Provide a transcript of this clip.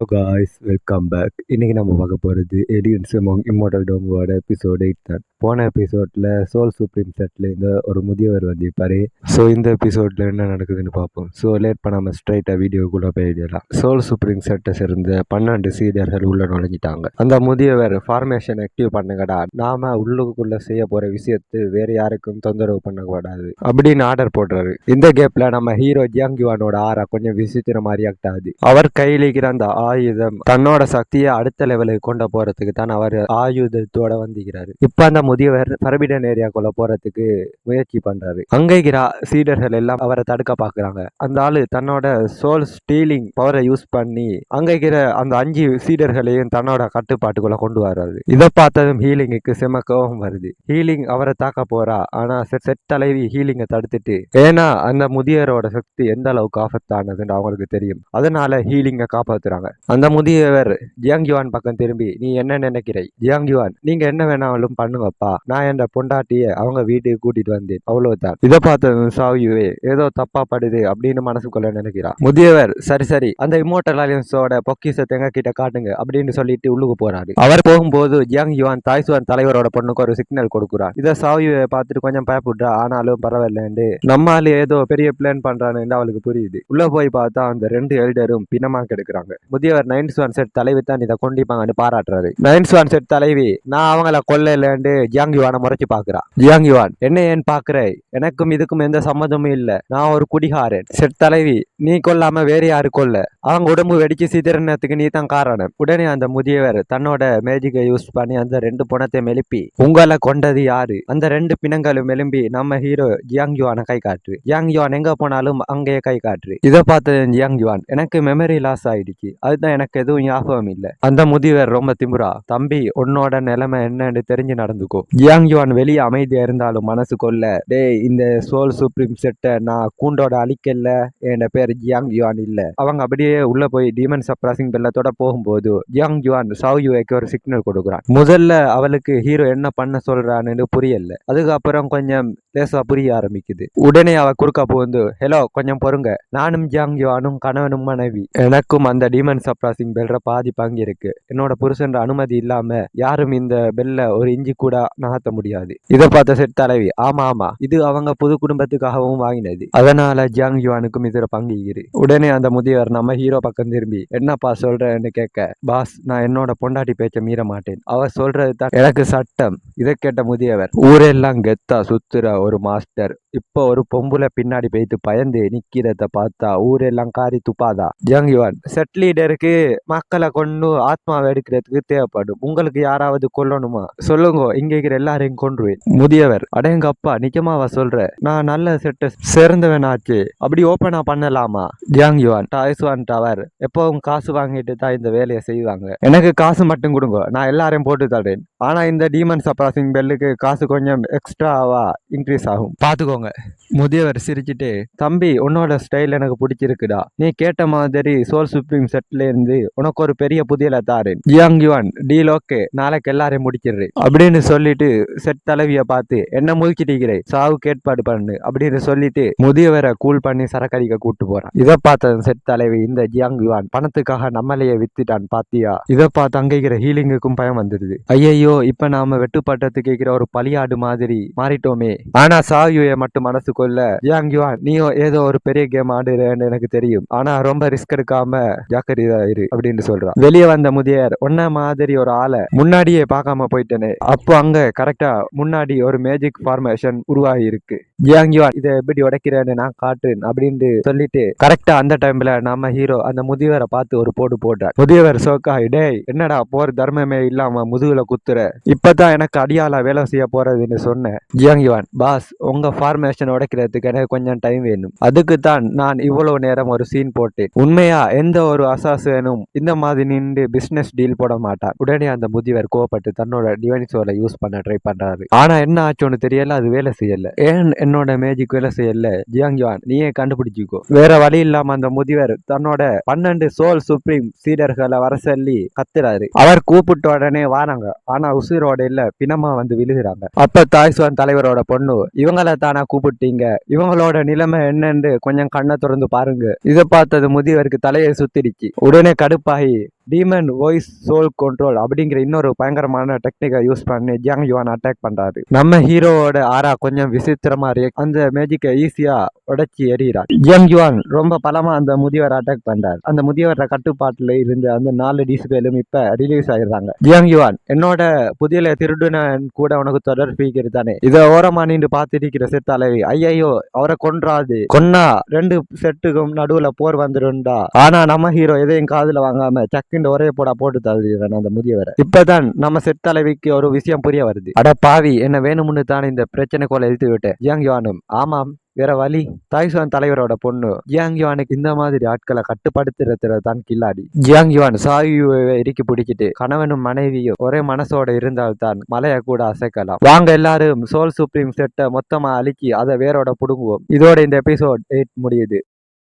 Guys welcome back. இன்னைக்கு நம்ம பார்க்க போகிறது ஏலியன்ஸ் அமாங் இம்மோர்டல் டோங்கோட எபிசோட் 8 தான். போன எபிசோட்ல சோல் சுப்ரீம் செட்ல இந்த ஒரு முதியவர் வந்திருப்பாரு. ஸோ இந்த எபிசோட்ல என்ன நடக்குதுன்னு பார்ப்போம். ஸோ லேட் பண்ணாமல் ஸ்ட்ரைட்டாக வீடியோக்குள்ளே போயிடலாம். சோல் சுப்ரீம் செட்டை சேர்ந்த 12 சீடர்கள் உள்ள நுழைஞ்சிட்டாங்க. அந்த முதியவர் ஃபார்மேஷன் ஆக்டிவ் பண்ணுங்கடா, நாம உள்ளுக்குள்ள செய்ய போற விஷயத்து வேற யாருக்கும் தொந்தரவு பண்ணக்கூடாது அப்படின்னு ஆர்டர் போடுறாரு. இந்த கேப்ல நம்ம ஹீரோ ஜியாங்கிவானோட ஆரா கொஞ்சம் விசித்திர மாதிரி ஆக்ட் ஆகுது. அவர் கையில் இருக்கிற அந்த ஆயுதம் தன்னோட சக்தியை அடுத்த லெவலுக்கு கொண்டு போறதுக்கு தான் அவர் ஆயுதத்தோட வந்திருக்கிறாரு. இப்ப அந்த முதியவர் பரபிடன் ஏரியாக்குள்ள போறதுக்கு முயற்சி பண்றாரு. அங்க இருக்கிற சீடர்கள் எல்லாம் அவரை தடுக்க பாக்குறாங்க. அந்த ஆளு தன்னோட சோல் ஸ்டீலிங் பவரை யூஸ் பண்ணி அங்க இருக்கிற அந்த 5 சீடர்களையும் தன்னோட கட்டுப்பாட்டுக்குள்ள கொண்டு வர்றாரு. இதை பார்த்ததும் ஹீலிங்குக்கு செம கோபம் வருது. ஹீலிங் அவரை தாக்க போறா, ஆனா செட் தலைவி ஹீலிங்கை தடுத்துட்டு, ஏன்னா அந்த முதியவரோட சக்தி எந்த அளவுக்கு ஆபத்தானதுன்னு அவங்களுக்கு தெரியும். அதனால ஹீலிங்கை காப்பாத்துறாங்க. அந்த முதியவர் ஜியாங்கிவான் பக்கம் திரும்பி, நீ என்ன நினைக்கிற ஜியாங்கிவான்? நீங்க என்ன வேணாலும் பண்ணுங்கப்பா, நான் என் பொண்டாட்டிய அவங்க வீட்டுக்கு கூட்டிட்டு வந்தேன், அவ்வளவுதான். இதை பார்த்த சாவியுவே ஏதோ தப்பா படுது அப்படின்னு மனசுக்குள்ள நினைக்கிறான். முதியவர் சரி சரி, அந்த இம்மோர்டல் அலியன்ஸோட பொக்கிஷத்தை எங்க கிட்ட காட்டுங்க அப்படின்னு சொல்லிட்டு உள்ளுக்கு போறாரு. அவர் போகும்போது ஜியாங்கிவான் தாய்சுவான் தலைவரோட பொண்ணுக்கு ஒரு சிக்னல் கொடுக்குறான். இதை சாவியை பார்த்துட்டு கொஞ்சம் பயப்படுறா, ஆனாலும் பரவாயில்லன்னு நம்மால ஏதோ பெரிய பிளான் பண்றான்னு அவளுக்கு புரியுது. உள்ள போய் பார்த்தா அந்த 2 எல்டரும் பிணமா கெடுக்கிறாங்க. முதியவர் 9 செட் தலைவி தான் இதை கொண்டிப்பாங்கன்னு பாராட்டுறாரு. 9 செட் தலைவி, நான் அவங்கள கொல்லலன்னு ஜியாங்கிவான முறைச்சு பாக்குறா. ஜியாங்கிவான், என்ன ஏன் பாக்குற? எனக்கும் இதுக்கும் எந்த சம்மதமும் இல்ல, நான் ஒரு குடிகாரன். செட் தலைவி, நீ கொல்லாம வேற யாரு கொல்ல? அவங்க உடம்பு வெடிச்சு சிதறினத்துக்கு நீ தான் காரணம். உடனே அந்த முதியவர் தன்னோட மேஜிக்கை யூஸ் பண்ணி அந்த 2 பிணத்தையும் எழுப்பி, உங்களை கொண்டது யாரு? அந்த 2 பிணங்களும் எழும்பி நம்ம ஹீரோ ஜியாங்கிவான கை காட்டு. ஜியாங்கிவான் எங்க போனாலும் அங்கேயே கை காட்டு. இதை பார்த்து ஜியாங்கிவான், எனக்கு மெமரி லாஸ் ஆயிடுச்சு, அதுதான் எனக்கு எதுவும் ஞாபகம் இல்ல. அந்த முதியவர் ரொம்ப திமுறா, தம்பி உன்னோட நிலைமை என்னன்னு தெரிஞ்சு நடந்துக்கோ. ஜியாங்கிவான் வெளியே அமைதியா இருந்தாலும் மனசு கொள்ள, டேய் இந்த சோல் சுப்ரீம் செட்டை நான் கூண்டோட அழிக்கல, என் பேர் ஜியாங்கிவான் இல்ல. அவங்க அப்படியே உள்ள போய் டீமன் சப்ராசிங் பெல்லத்தோட போகும்போது ஜியாங்கிவான் சாவ்யூக்கு ஒரு சிக்னல் கொடுக்குறான். முதல்ல அவளுக்கு ஹீரோ என்ன பண்ண சொல்றான்னு புரியல, அதுக்கப்புறம் கொஞ்சம் லேசா புரிய ஆரம்பிக்குது. உடனே அவ குறுக்கா போந்து, ஹலோ கொஞ்சம் பொறுங்க, நானும் ஜியாங்கிவானும் கணவனும் மனைவி, எனக்கும் அந்த டீமன் சப்ராசிங் பெல்ற பாதி பங்கு இருக்கு. என்னோட புருஷன் அனுமதி இல்லாம யாரும் இந்த பெல்ல ஒரு இஞ்சி கூட நகர்த்த முடியாது. இதை பார்த்த செட் தலைவி, ஆமா ஆமா, இது அவங்க புது குடும்பத்துக்காகவும் வாங்கினது, அதனால ஜியாங்கிவானுக்கும் இதுல பங்கு இரு. உடனே அந்த முதியவர் நம்ம ஹீரோ பக்கம் திரும்பி, என்னப்பா சொல்றேன்னு கேட்க, பாஸ் நான் என்னோட பொண்டாட்டி பேச்ச மீற மாட்டேன், அவ சொல்றது தான் எனக்கு சட்டம். இதை கேட்ட முதியவர், ஊரெல்லாம் கெத்தா சுத்துற ஒரு மாஸ்டர் இப்போ ஒரு பொம்புல பின்னாடி போயிட்டு பயந்து நிக்கிறத பார்த்தா ஊரெல்லாம் காரி துப்பாதா? ஜியாங்கிவான், செட் லீடருக்கு மக்களை கொண்டு ஆத்மாவை எடுக்கிறதுக்கு தேவைப்படும், உங்களுக்கு யாராவது கொல்லணுமா சொல்லுங்க, இங்க இருக்கிற எல்லாரையும் கொன்றுவேன். முதியவர், அடேங்கப்பா நிஜமாவா சொல்ற? நான் நல்ல செட்டை சேர்ந்தவனாச்சு, அப்படி ஓப்பனா பண்ணலாமா? ஜியாங்கிவான், டாய்ஸ்வான் டவர் எப்பவும் காசு வாங்கிட்டு தான் இந்த வேலையை செய்வாங்க, எனக்கு காசு மட்டும் கொடுங்க, நான் எல்லாரையும் போட்டு தரேன். ஆனா இந்த டீமன் சப்ராசிங் பெல்லுக்கு காசு கொஞ்சம் எக்ஸ்ட்ராவா இன்க்ரீஸ் ஆகும், பாத்துக்கோங்க. முதியவர் சிரிச்சுட்டு, தம்பி உன்னோட ஸ்டைல் எனக்கு பிடிச்சிருக்குடா, நீ கேட்ட மாதிரி சோல் சுப்ரீம் செட்ல இருந்து உனக்கு ஒரு பெரிய புதியல தாரேன். ஜியாங்கிவான், டீல் ஓகே, நாளைக்கு எல்லாரையும் முடிச்சிடுறேன் அப்படின்னு சொல்லிட்டு செட் தலைவிய பார்த்து, என்ன முழிச்சிட்டீங்களே, சாவுக்கு ஏற்பாடு பண்ணு அப்படின்னு சொல்லிட்டு முதியவரை கூல் பண்ணி சரக்கடிக்க கூட்டு போறான். இதை பார்த்த செட் தலைவி, இந்த ஜியாங்கிவான் பணத்துக்காக நம்மளையே வித்துட்டான் பாத்தியா? இதை பார்த்து அங்க இருக்கிற ஹீலிங்குக்கும் பயம் வந்துடுது. ஐயையோ, இப்ப நாம வெட்டுப்பட்டத்துக்கு இருக்கிற ஒரு பலியாடு மாதிரி மாறிட்டோமே. ஆனா சாவியை மட்டும் மனசு கொள்ள, ஜியாங்கிவான் நீயோ ஏதோ ஒரு பெரிய கேம் ஆடுறேன்னு எனக்கு தெரியும், ஆனா ரொம்ப ரிஸ்க் எடுக்காம ஜாக்கிரதையா இரு அப்படின்னு சொல்றான். வெளியே வந்த முதியர், ஒன்ன மாதிரி ஒரு ஆளை முன்னாடியே பார்க்காம போயிட்டேனே. அப்போ அங்க கரெக்டா முன்னாடி ஒரு மேஜிக் ஃபார்மேஷன் உருவாகி இருக்கு. ஜியாங்கிவான், இதை எப்படி உடைக்கிறேன்னு நான் காட்டுறேன் அப்படின்னு சொல்லிட்டு கரெக்டா அந்த டைம்ல நம்ம ஹீரோ அந்த முதியவரை பார்த்து ஒரு போடு போடுறார். முதியவர் சோக்காய், டேய் என்னடா போர் தர்மமே இல்லாம முதுகுல குத்துற, இப்பதான் எனக்கு அடியாளா வேலை செய்ய போறதுன்னு சொன்னேன். ஜியாங்கிவான், பாஸ் உங்க ஃபார்மேஷன் உடைக்கிறதுக்கு எனக்கு கொஞ்சம் டைம் வேணும், அதுக்கு தான் நான் இவ்வளவு நேரம் ஒரு சீன் போட்டேன். உண்மையா எந்த ஒரு அசாசனும் இந்த மாதிரி நின்று பிசினஸ் டீல் போட மாட்டான். உடனே அந்த முதியவர் கோவப்பட்டு தன்னோட டிவைன் சோலை யூஸ் பண்ண ட்ரை பண்றாரு. ஆனா என்ன ஆச்சோன்னு தெரியல, அது வேலை செய்யல. ஏன் என்னோட மேஜிக் வேலை செய்யல ஜியாங் யுவான், நீயே கண்டுபிடிச்சிக்கோ. வேற வழி இல்லாம அந்த முதியவர் தன்னோட 12 சோல் சுப்ரீம் சீடர்களை வர சொல்லி கத்துறாரு. அவர் கூப்பிட்ட உடனே வாராங்க. ஆனா உசிரோட இல்ல, பிணமா வந்து விழுகிறாங்க. அப்ப தாய்ஸ்வான் தலைவரோட பொண்ணு, இவங்கள தானா கூப்பிட்டீங்க, இவங்களோட நிலைமை என்னன்னு கொஞ்சம் கண்ணை திறந்து பாருங்க. இதை பார்த்தது முதியவருக்கு தலையை சுத்திடுச்சு. உடனே கடுப்பாகி டீமன் வாய்ஸ் சோல் கண்ட்ரோல் அப்படிங்கிற இன்னொரு பயங்கரமான டெக்னிக்கை யூஸ் பண்ணி ஜியாங் யுவான் அட்டாக் பண்றாரு. நம்ம ஹீரோவோட ஆரா கொஞ்சம் விசித்திரமா அந்த மேஜிக்கை ஈஸியா உடைச்சி எறிகிறார். ஜியாங் யுவான் ரொம்ப பலமா அந்த முதியவர் அட்டாக் பண்றாரு. அந்த முதியவர கட்டுப்பாட்டுல இருந்து அந்த 4 டிஸ்பிளேலும் இப்ப ரிலீஸ் ஆயிடுறாங்க. ஜியாங் யுவான், என்னோட புதிய திருடுனன் கூட உனக்கு தொடர்பு தானே, இதை ஓரமா நின்று பார்த்துருக்கிற செத்தாலவி, ஐயோ அவரை கொன்றாது, கொன்னா 2 செட்டுக்கும் நடுவுல போர் வந்துருண்டா. ஆனா நம்ம ஹீரோ எதையும் காதுல வாங்காம சக்கு ஒரே போட்டு தள்ளிடுறான் அந்த முதியவரை. இப்பதான் நம்ம செட் தலைவிக்கு ஒரு விஷயம் புரிய வருது. அட பாவி, என்ன வேணும்னு தான் இந்த பிரச்சனைக்குள்ள இழுத்து விட்டேன். ஜியாங் யுவானும், ஆமாம் வேற வழி. தாய்ஸ்வான் தலைவரோட பொண்ணு ஜியாங் யுவானுக்கு இந்த மாதிரி ஆட்களை கட்டுப்படுத்துறது தான் கில்லாடி. ஜியாங் யுவான் சாயுவை இறுக்கி பிடிச்சிட்டு கணவனும் மனைவியும் ஒரே மனசோட இருந்தால்தான் மலையை கூட அசைக்கலாம். வாங்க எல்லாரும் சோல் சுப்ரீம் செட்டை மொத்தமா அழிச்சு அதை வேரோட புடுங்குவோம். இதோட இந்த எபிசோட் 8 முடியுது.